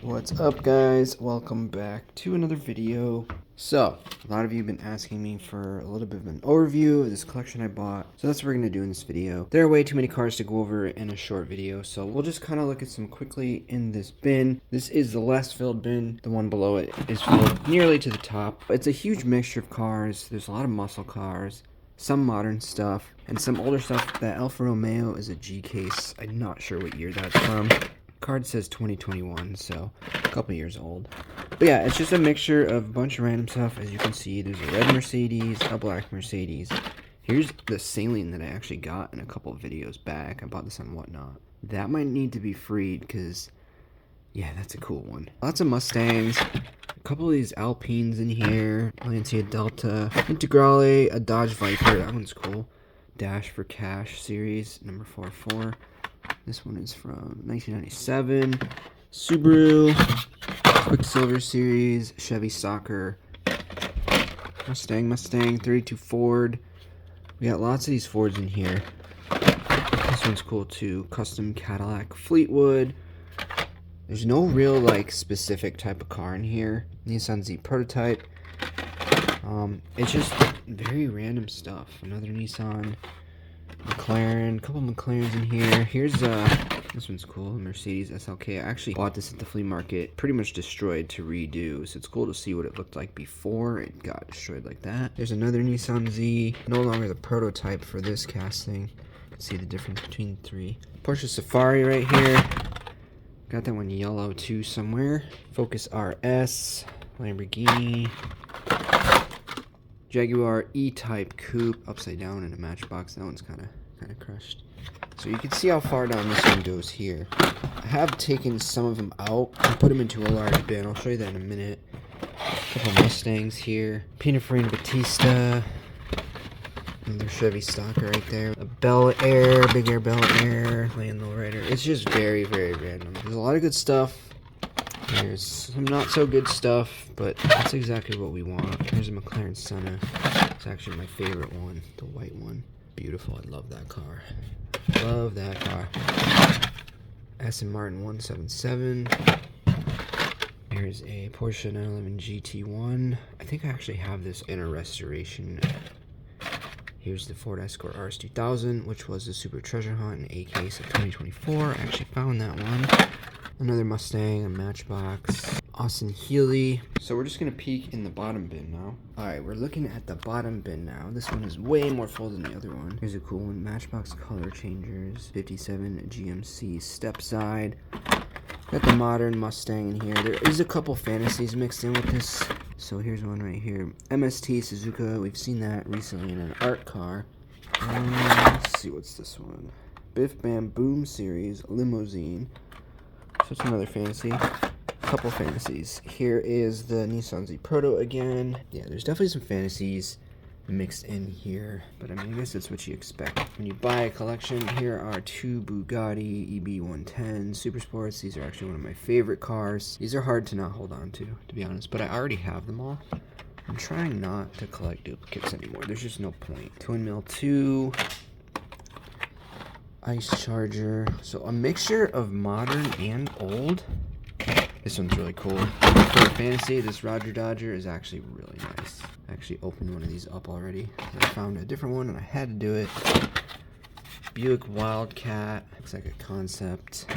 What's up, guys? Welcome back to another video. So, a lot of you have been asking me for a little bit of an overview of this collection I bought. So that's what we're going to do in this video. There are way too many cars to go over in a short video, so we'll just kind of look at some quickly in this bin. This is the last filled bin. The one below it is filled nearly to the top. It's a huge mixture of cars. There's a lot of muscle cars, some modern stuff, and some older stuff. That Alfa Romeo is a G case. I'm not sure what year that's from. Card says 2021, so a couple years old. But yeah, it's just a mixture of a bunch of random stuff. As you can see, there's a red Mercedes, a black Mercedes. Here's the Saline that I actually got in a couple of videos back. I bought this on Whatnot. That might need to be freed because, yeah, that's a cool one. Lots of Mustangs. A couple of these Alpines in here. Lancia Delta. Integrale, a Dodge Viper. That one's cool. Dash for Cash series, number 44. This one is from 1997. Subaru, Quicksilver series, Chevy Stalker, Mustang, 32 Ford. We got lots of these Fords in here. This one's cool too. Custom Cadillac Fleetwood. There's no real specific type of car in here. Nissan Z prototype. It's just very random stuff. Another Nissan. McLaren, a couple of McLarens in here. Here's this one's cool, Mercedes SLK. I actually bought this at the flea market, pretty much destroyed to redo, so it's cool to see what it looked like before it got destroyed like that. There's another Nissan Z, no longer the prototype for this casting. You can see the difference between the three. Porsche Safari right here. Got that one yellow too somewhere. Focus RS, Lamborghini. Jaguar E-Type Coupe, upside down in a matchbox. That one's kind of crushed. So you can see how far down this one goes here. I have taken some of them out and put them into a large bin. I'll show you that in a minute. A couple Mustangs here. Pininfarina Batista. Another Chevy Stalker right there. A Bel Air, Big Air Bel Air. Land Lowrider. It's just very, very random. There's a lot of good stuff. There's some not so good stuff, but that's exactly what we want. Here's a McLaren Senna. It's actually my favorite one, the white one. Beautiful, I love that car. Love that car. Aston Martin 177. Here's a Porsche 911 GT1. I think I actually have this in a restoration. Here's the Ford Escort RS 2000, which was the Super Treasure Hunt in A case of 2024. I actually found that one. Another Mustang, a Matchbox, Austin Healey. So we're just going to peek in the bottom bin now. Alright, we're looking at the bottom bin now. This one is way more full than the other one. Here's a cool one. Matchbox Color Changers, 57 GMC step side. Got the modern Mustang in here. There is a couple fantasies mixed in with this. So here's one right here. MST Suzuka. We've seen that recently in an art car. Let's see, what's this one? Biff Bam Boom series, limousine. So it's another fantasy. Couple fantasies. Here is the Nissan Z Proto again. Yeah, there's definitely some fantasies mixed in here, but I mean, I guess that's what you expect when you buy a collection. Here are two Bugatti EB110 Super Sports. These are actually one of my favorite cars. These are hard to not hold on to be honest, but I already have them all. I'm trying not to collect duplicates anymore. There's just no point. Twin Mill 2. Ice Charger. So a mixture of modern and old. This one's really cool. For fantasy, this Roger Dodger is actually really nice. I actually opened one of these up already. I found a different one and I had to do it. Buick Wildcat. Looks like a concept.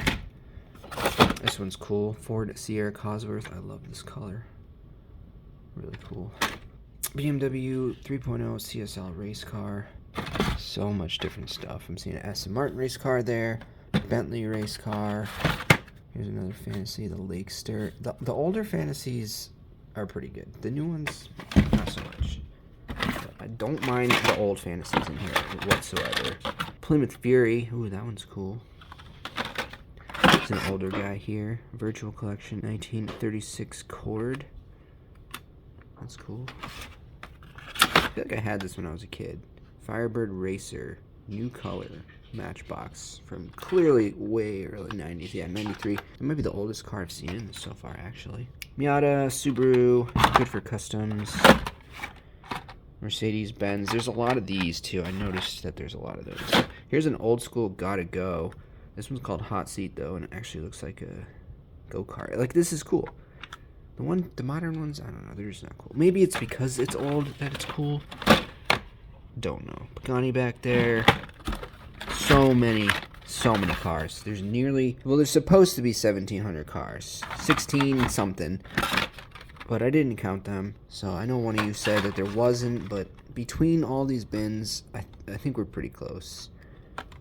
This one's cool. Ford Sierra Cosworth. I love this color. Really cool. BMW 3.0 CSL race car. So much different stuff. I'm seeing an Aston Martin race car there. Bentley race car. Here's another fantasy, the Lakester. The older fantasies are pretty good. The new ones, not so much. But I don't mind the old fantasies in here whatsoever. Plymouth Fury. Ooh, that one's cool. It's an older guy here. Virtual Collection 1936 Cord. That's cool. I feel like I had this when I was a kid. Firebird Racer. New color. Matchbox from clearly way early 90s. Yeah, 93. That might be the oldest car I've seen in this so far, actually. Miata, Subaru, good for customs. Mercedes-Benz. There's a lot of these, too. I noticed that there's a lot of those. Here's an old school Gotta Go. This one's called Hot Seat, though, and it actually looks like a go-kart. Like, this is cool. The modern ones, I don't know, they're just not cool. Maybe it's because it's old that it's cool. Don't know. Pagani back there. So many cars. There's there's supposed to be 1,700 cars. 16 something. But I didn't count them. So I know one of you said that there wasn't, but between all these bins, I think we're pretty close.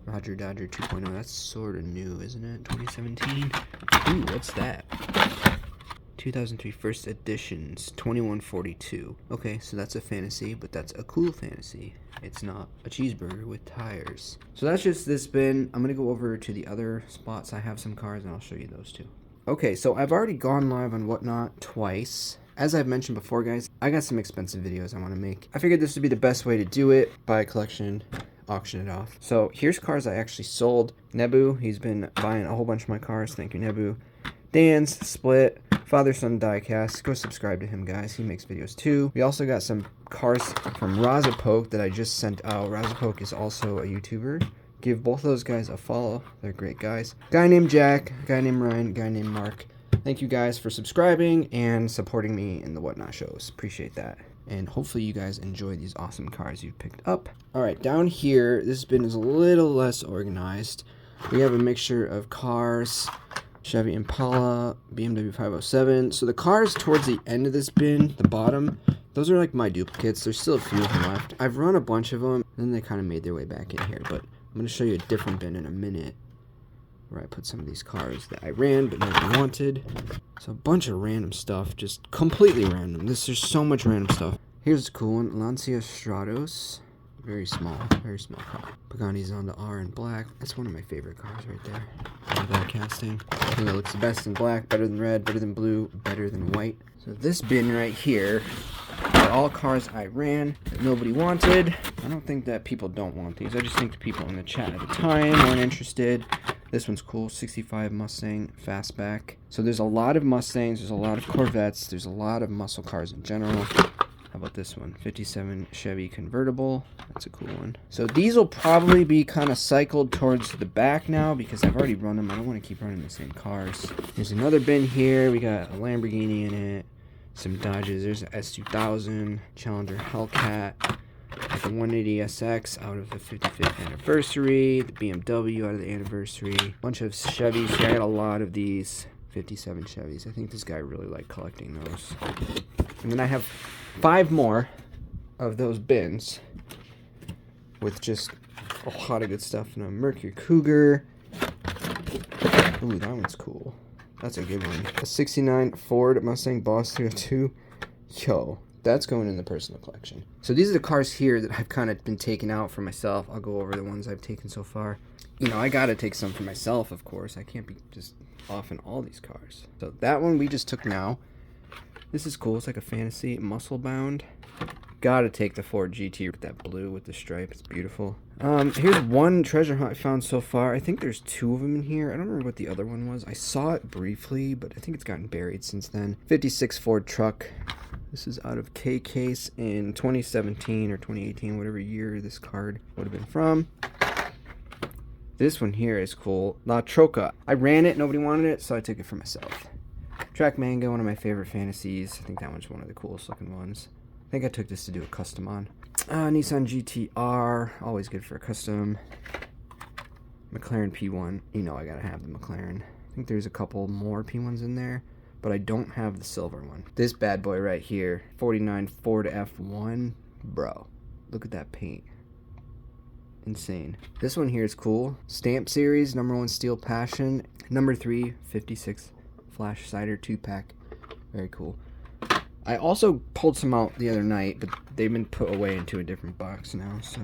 Roger Dodger 2.0, that's sort of new, isn't it? 2017? Ooh, what's that? 2003 first editions, 2142. Okay, so that's a fantasy, but that's a cool fantasy. It's not a cheeseburger with tires. So that's just this bin. I'm going to go over to the other spots. I have some cars, and I'll show you those too. Okay, so I've already gone live on Whatnot twice. As I've mentioned before, guys, I got some expensive videos I want to make. I figured this would be the best way to do it. Buy a collection, auction it off. So here's cars I actually sold. Nebu, he's been buying a whole bunch of my cars. Thank you, Nebu. Dan's Split. Father-son Diecast. Go subscribe to him, guys. He makes videos too. We also got some cars from Razapoke that I just sent out. Razapoke is also a YouTuber. Give both of those guys a follow. They're great guys. Guy named Jack, guy named Ryan, guy named Mark. Thank you guys for subscribing and supporting me in the Whatnot shows. Appreciate that. And hopefully you guys enjoy these awesome cars you've picked up. Alright, down here, this bin is a little less organized. We have a mixture of cars, Chevy Impala, BMW 507. So the cars towards the end of this bin, the bottom, those are like my duplicates. There's still a few of them left. I've run a bunch of them, and then they kind of made their way back in here. But I'm going to show you a different bin in a minute, where I put some of these cars that I ran but nobody wanted. So a bunch of random stuff, just completely random. There's so much random stuff. Here's a cool one, Lancia Stratos. Very small car. Pagani's on the R in black. That's one of my favorite cars right there. Black casting. I think it looks the best in black, better than red, better than blue, better than white. So this bin right here are all cars I ran that nobody wanted. I don't think that people don't want these. I just think the people in the chat at the time weren't interested. This one's cool, 65 Mustang Fastback. So there's a lot of Mustangs, there's a lot of Corvettes, there's a lot of muscle cars in general. How about this one? 57 Chevy convertible. That's a cool one. So these will probably be kind of cycled towards the back now because I've already run them. I don't want to keep running the same cars. There's another bin here. We got a Lamborghini in it. Some Dodges. There's an S2000. Challenger Hellcat. The 180SX out of the 55th anniversary. The BMW out of the anniversary. Bunch of Chevys. So I got a lot of these 57 Chevys. I think this guy really liked collecting those. And then I have 5 more of those bins with just a lot of good stuff in them. Mercury Cougar. Ooh, that one's cool. That's a good one. A 69 Ford Mustang Boss 302. Yo, that's going in the personal collection. So these are the cars here that I've kind of been taking out for myself. I'll go over the ones I've taken so far. You know, I gotta take some for myself, of course. I can't be just off in all these cars. So that one we just took now. This is cool. It's like a fantasy muscle bound. Gotta take the Ford GT with that blue with the stripe. It's beautiful. Here's one treasure hunt I found so far. I think there's 2 of them in here. I don't remember what the other one was. I saw it briefly, but I think it's gotten buried since then. 56 Ford truck. This is out of K-Case in 2017 or 2018, whatever year this card would have been from. This one here is cool. La Troca. I ran it, nobody wanted it, so I took it for myself. Track Manga, one of my favorite fantasies. I think that one's one of the coolest looking ones. I think I took this to do a custom on. Nissan GTR, always good for a custom. McLaren P1, you know I gotta have the McLaren. I think there's a couple more P1s in there, but I don't have the silver one. This bad boy right here, 49 Ford F1. Bro, look at that paint. Insane. This one here is cool. Stamp Series, #1 Steel Passion. #3, 56 Flash Cider 2-pack. Very cool. I also pulled some out the other night, but they've been put away into a different box now, so.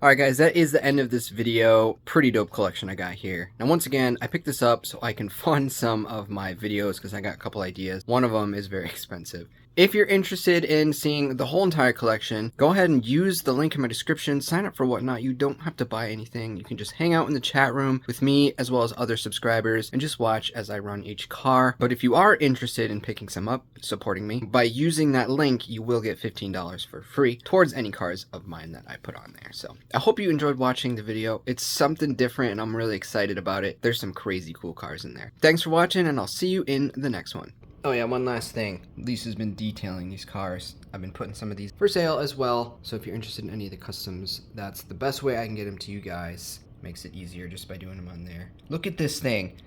Alright guys, that is the end of this video. Pretty dope collection I got here. Now once again, I picked this up so I can fund some of my videos because I got a couple ideas. One of them is very expensive. If you're interested in seeing the whole entire collection, go ahead and use the link in my description. Sign up for Whatnot. You don't have to buy anything. You can just hang out in the chat room with me as well as other subscribers and just watch as I run each car. But if you are interested in picking some up, supporting me, by using that link, you will get $15 for free towards any cars of mine that I put on there. So I hope you enjoyed watching the video. It's something different and I'm really excited about it. There's some crazy cool cars in there. Thanks for watching and I'll see you in the next one. Oh yeah, one last thing. Lisa's been detailing these cars. I've been putting some of these for sale as well. So if you're interested in any of the customs, that's the best way I can get them to you guys. Makes it easier just by doing them on there. Look at this thing.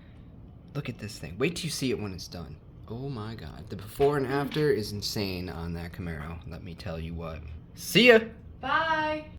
Look at this thing. Wait till you see it when it's done. Oh my god. The before and after is insane on that Camaro. Let me tell you what. See ya! Bye!